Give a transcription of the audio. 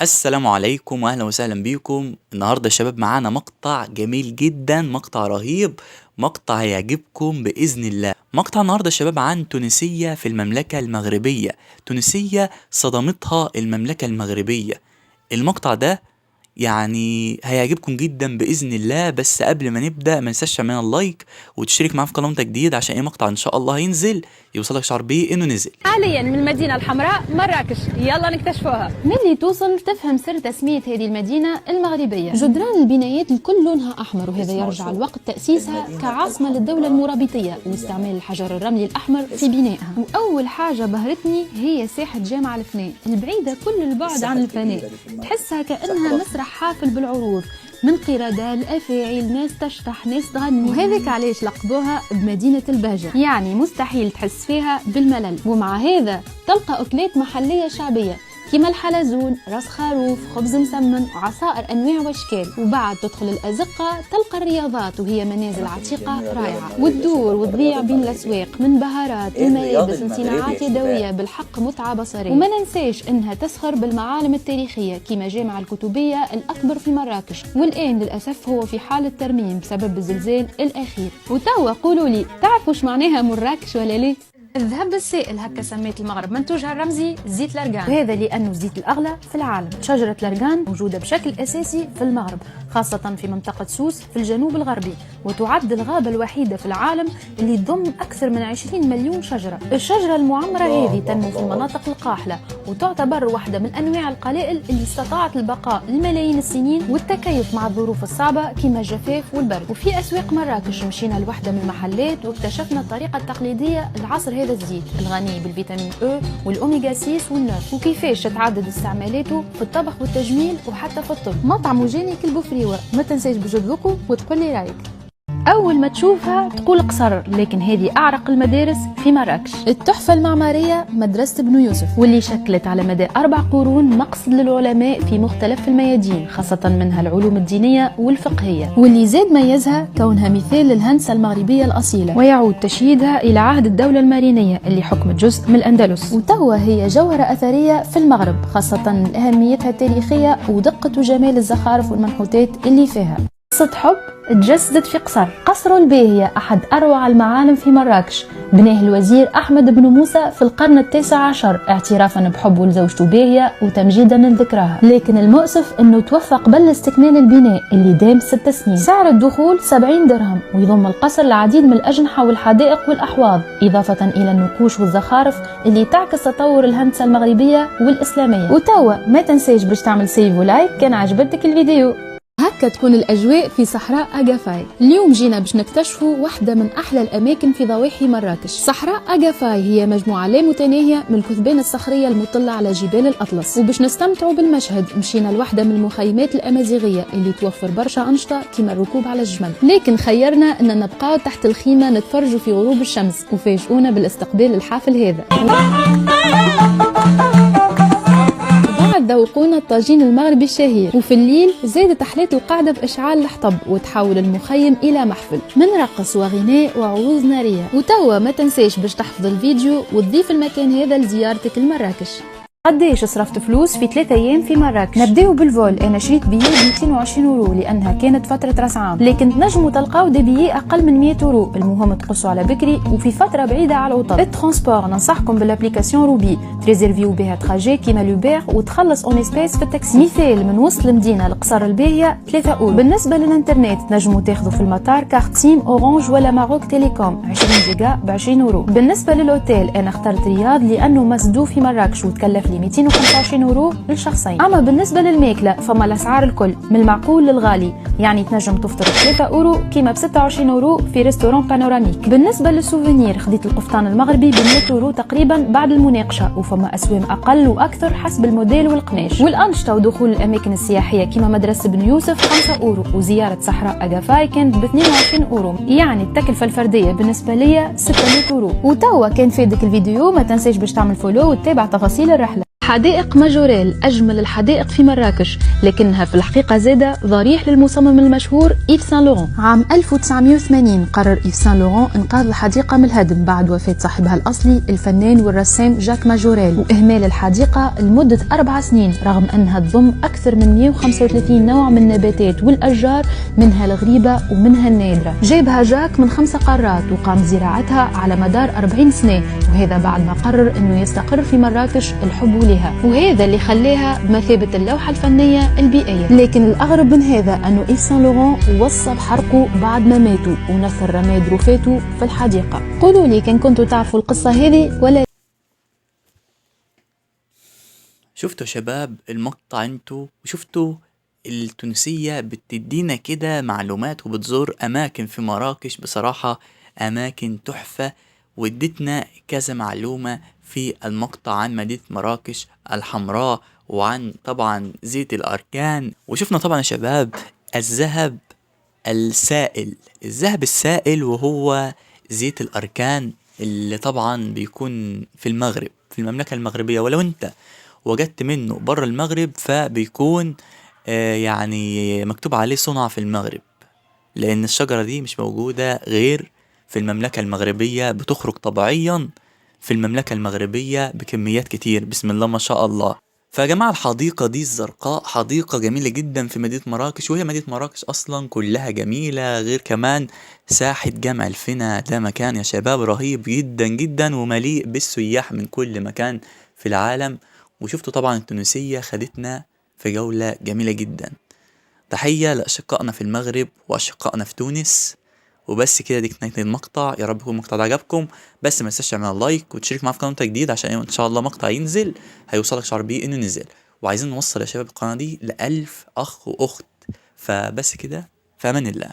السلام عليكم واهلا وسهلا بيكم. النهارده يا شباب معانا مقطع جميل جدا، مقطع رهيب، مقطع هيعجبكم باذن الله. مقطع النهارده يا شباب عن تونسية في المملكة المغربية. تونسية صدمتها المملكة المغربية. المقطع ده يعني هيعجبكم جدا باذن الله. بس قبل ما نبدا ما ننساش تعملنا اللايك وتشترك معانا في قناتنا جديد عشان اي مقطع ان شاء الله هينزل يوصلك شعور بيه انه نزل. حاليا من المدينة الحمراء مراكش، يلا نكتشفوها. ملي توصل تفهم سر تسمية هذه المدينة المغربية. جدران البنايات الكل لونها أحمر، وهذا يرجع لوقت تأسيسها كعاصمة للدولة المرابطية واستعمال الحجر الرملي الأحمر في بنائها. وأول حاجة بهرتني هي ساحة جامع الفناء البعيدة كل البعد عن الفناء، تحسها كأنها مسرح حافل بالعروض، من قردة لأفاعي، ناس تشطح ناس تغني، وهذاك علاش لقبوها بمدينة البهجة، يعني مستحيل تحس فيها بالملل. ومع هذا تلقى أكلات محلية شعبية كيما الحلزون، راس خروف، خبز مسمن وعصائر انواع واشكال. وبعد تدخل الازقه تلقى الرياضات، وهي منازل عتيقه رائعه، وتدور وتضيع بين الاسواق من بهارات الملابس لصناعات يدويه، بالحق متعه بصريه. وما ننساش انها تسخر بالمعالم التاريخيه كيما جامع الكتبيه الاكبر في مراكش، والان للاسف هو في حاله ترميم بسبب الزلزال الاخير. وتوا قولوا لي، تعرفوا ايش معناها مراكش ولا ليه؟ الذهب السائل هكا سميت المغرب منتوجها الرمزي زيت الارغان، وهذا لانه الزيت الاغلى في العالم. شجره الارغان موجوده بشكل اساسي في المغرب، خاصه في منطقه سوس في الجنوب الغربي، وتعد الغابه الوحيده في العالم اللي تضم اكثر من 20 مليون شجره. الشجره المعمره هذه تنمو في المناطق القاحله، وتعتبر واحده من انواع القلائل اللي استطاعت البقاء لملايين السنين والتكيف مع الظروف الصعبه كيما الجفاف والبرد. وفي اسواق مراكش مشينا لوحده من المحلات واكتشفنا الطريقه التقليديه لعصر هذا الزيت الغني بالفيتامين او والاوميغا 6 والنوف، وكيفاش تعدد استعمالاته في الطبخ والتجميل وحتى في الطب. مطعم وجاني كالبوفريوه، ما تنساش بجذبكم وتقول لي رايك. أول ما تشوفها تقول قصر، لكن هذه أعرق المدارس في مراكش. التحفة المعمارية مدرسة بن يوسف، واللي شكلت على مدى 4 قرون مقصد للعلماء في مختلف الميادين، خاصة منها العلوم الدينية والفقهية، واللي زاد ميزها كونها مثال للهندسة المغربية الأصيلة، ويعود تشييدها إلى عهد الدولة المارينية اللي حكمت جزء من الأندلس. وتوا هي جوهرة أثرية في المغرب، خاصة لأهميتها التاريخية ودقة وجمال الزخارف والمنحوتات اللي فيها. قصة حب تجسدت في قصر الباهية، أحد أروع المعالم في مراكش، بناه الوزير أحمد بن موسى في القرن ال19 اعترافا بحبه لزوجته باهية وتمجيدا لذكراها. لكن المؤسف أنه توفى قبل استكمال البناء اللي دام 6 سنين. سعر الدخول 70 درهم، ويضم القصر العديد من الأجنحة والحدائق والأحواض، إضافة إلى النقوش والزخارف اللي تعكس تطور الهندسة المغربية والإسلامية. وتوا ما تنساش باش تعمل سيف ولايك كان عجبتك الفيديو. هكا تكون الأجواء في صحراء أغافاي. اليوم جينا باش نكتشفوا واحدة من أحلى الأماكن في ضواحي مراكش. صحراء أغافاي هي مجموعة لا متناهية من الكثبان الصخرية المطلة على جبال الأطلس، وباش نستمتعوا بالمشهد مشينا لواحدة من المخيمات الأمازيغية اللي توفر برشا أنشطة كيما الركوب على الجمل، لكن خيرنا أن نبقاو تحت الخيمة نتفرجوا في غروب الشمس، وفاجئونا بالاستقبال الحافل هذا. ذوقونا الطاجين المغربي الشهير، وفي الليل زادت أحلات القعدة بإشعال الحطب وتحول المخيم إلى محفل من رقص وغناء وعروض نارية. وتوا ما تنساش باش تحفظ الفيديو وتضيف المكان هذا لزيارتك لمراكش. قديش صرفت فلوس في 3 أيام في مراكش؟ نبداو بالفول. انا شريت بيي ب 220 اورو لانها كانت فتره راس عام، لكن تنجموا تلقاو دي بيي اقل من 100 اورو، المهم تقصوا على بكري وفي فتره بعيده على الوطن. الترونسبور ننصحكم بالابليكاسيون روبي، تريزيرفيو بها تراجي كيما لوبير وتخلص اون اسبيس في التاكسي. مثال من وسط المدينه لقصر الباهيه 3 اورو. بالنسبه للانترنت تنجموا تاخذوا في المطار كارت سيم اورانج ولا ماروك تيليكوم 20 جيجا ب 20 اورو. بالنسبه للاوتيل انا اخترت رياض لانه مسدو في مراكش وتكلف لي 225 اورو للشخصين. اما بالنسبه للماكله فما الاسعار الكل من المعقول للغالي، يعني تنجم تفطر ب 3 اورو كيما ب 26 اورو في ريستورون بانوراميك. بالنسبه للسوفينير خديت القفطان المغربي ب 100 اورو تقريبا بعد المناقشه، وفما اسوام اقل واكثر حسب الموديل والقماش. والانشطه ودخول الاماكن السياحيه كيما مدرسه بن يوسف 5 اورو، وزياره صحراء أغافاي كانت ب 22 اورو، يعني التكلفه الفرديه بالنسبه ليا 600 اورو. وتوا كان فادك الفيديو ما تنساش باش تعمل فولو وتتابع تفاصيل الرحله. حدائق ماجوريل أجمل الحدائق في مراكش، لكنها في الحقيقة زادة ضريح للمصمم المشهور إيف سان لوران. عام 1980 قرر إيف سان لوران إنقاذ الحديقة من الهدم بعد وفاة صاحبها الأصلي الفنان والرسام جاك ماجوريل، وإهمال الحديقة لمدة 4 سنين رغم أنها تضم أكثر من 135 نوع من النباتات والأشجار، منها الغريبة ومنها النادرة. جابها جاك من 5 قارات وقام زراعتها على مدار 40 سنة، وهذا بعد ما قرر أنه يستقر في مراكش الحب لها، وهذا اللي خلاها بمثابة اللوحة الفنية البيئية. لكن الأغرب من هذا أنه إيف سان لوران وصى بحرقه بعد ما ماتوا ونثر رماد رفاته في الحديقة. قولوا لي كان كنتوا تعرفوا القصة هذه ولا؟ شفتوا شباب المقطع انتوا، وشفتوا التونسية بتدينا كده معلومات وبتزور أماكن في مراكش، بصراحة أماكن تحفة، وادتنا كذا معلومة في المقطع عن مدينة مراكش الحمراء، وعن طبعا زيت الأركان. وشفنا طبعا يا شباب الذهب السائل وهو زيت الأركان اللي طبعا بيكون في المغرب في المملكة المغربية، ولو انت وجدت منه بره المغرب فبيكون يعني مكتوب عليه صنع في المغرب، لأن الشجرة دي مش موجودة غير في المملكة المغربية، بتخرج طبيعيا في المملكة المغربية بكميات كتير، بسم الله ما شاء الله. فيا جماعة الحديقة دي الزرقاء حديقة جميلة جدا في مدينة مراكش، وهي مدينة مراكش أصلا كلها جميلة، غير كمان ساحة جامع الفنا، ده مكان يا شباب رهيب جدا جدا ومليء بالسياح من كل مكان في العالم. وشفتوا طبعا التونسية خدتنا في جولة جميلة جدا. تحية لأشقائنا في المغرب وأشقائنا في تونس. وبس كده، دي كانت المقطع، يا رب يكون المقطع ده عجبكم، بس ما تنساش تعمل لايك وتشترك معايا في قناة جديد عشان ان شاء الله مقطع ينزل هيوصلك شعور بيه انه نزل. وعايزين نوصل يا شباب القناة دي ل1000 اخ واخت. فبس كده، في امان الله.